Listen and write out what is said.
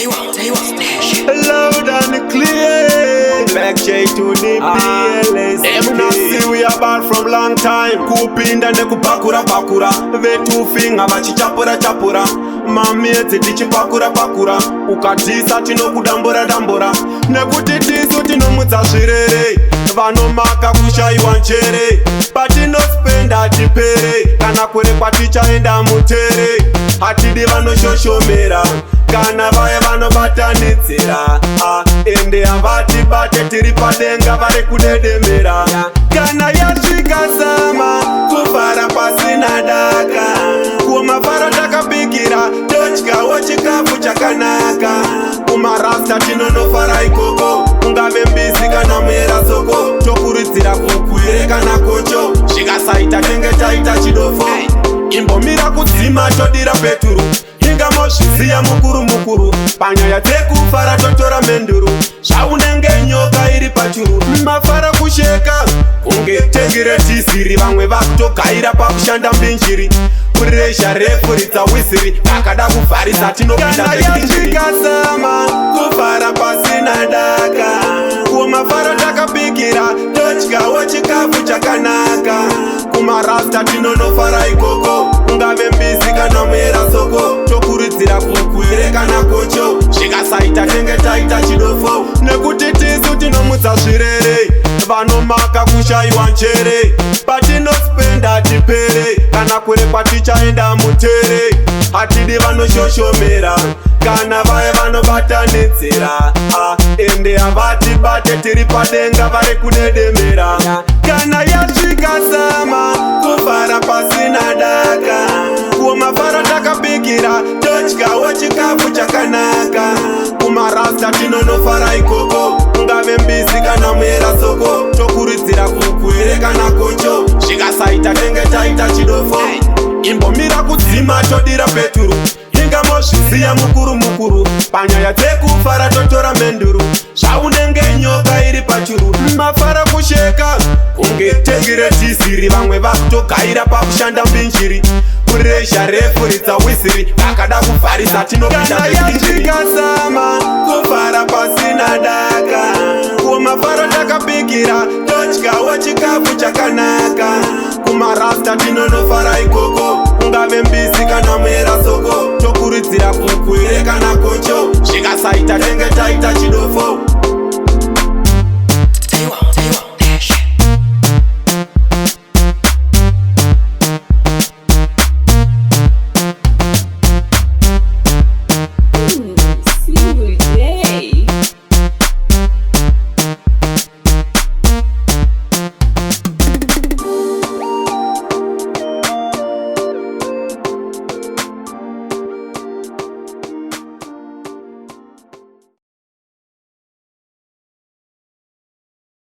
Loud and clear. Back J to the PLS. See we are bad from long time. Kupinda nekupakura pakura. Vetu finga vachichapura chapura. Mamieti tichipakura pakura. Ukatisa tinokudambura dambura. Nekuti tisu tinomutsa zvirere. Vanomaka kushaiwa nchere. Patinospenda tipere. Kana kurekwa tichaenda mutere. Hatidi vanoshoshomera. Kana vaya vanobatanitsira. Ende havati bate tiri padenga vari kudedemera. Kana yasvika sama kufara pasina daka. Kumafara takabikira todyawo chikafu chakanaka. Kumarasta tinonofara ikoko. Ungave mbizi kana muyera soko. Tokurudzira kukwire kana kocho. Zvikasaita tenge taita chidofo. Imbomira kudzima todira peturu. Ingamozviziya mukuru mukuru. Panyaya dzekufara totora menduru. Zvaunenge nyoka iri pachuru. Mafara kusheka kunge tengire tiziri. Vamwe vakutogaira pakushanda mbinjiri. Puresha refu ritsawisiri. Vakada kuvharisa tinopinda yasvika sama kufara pasina daka. Kumafara takabikira todyawo chikafu chakanaka. Kumarasta tinonofara ikoko. Ungave mbizi kana muyera soko. Tokurudzira kukwire kana kocho. Zvikasaita tenge taita chidofo. Nekuti tisu tinomutsa zvirere. Vanomaka kushaiwa nchere. Patinospenda tipere. Kana kurekwa tichaenda mutere. Hatidi vanoshoshomera. Kana vaya vanobatanitsira. Ende havati bate tiri padenga vari kudedemera. Kana yasvika sama kufara pasina daka. Kumafara takabikira todyawo chikafu chakanaka. Kumarasta tinonofara ikoko. Ungave mbizi kana muyera soko. Tokurudzira kukwire kana kocho. Zvikasaita tenge taita chidofo. Imbomira kudzima todira peturu. Ingamozviziya mukuru mukuru. Panyaya dzekufara totora menduru. Zvaunenge nyoka iri pachuru. Mafara kusheka kunge tengire tiziri. Vamwe vakutogaira pakushanda mbinjiri. Puresha refu ritsawisiri. Vakada kuvharisa tinopinda yasvika sama kufara pasina daka. Kumafara takabikira todyawo chikafu chakanaka. Kumarasta tinonofara ikoko. Ungave mbizi kana muyera soko. Tokurudzira kukwire kana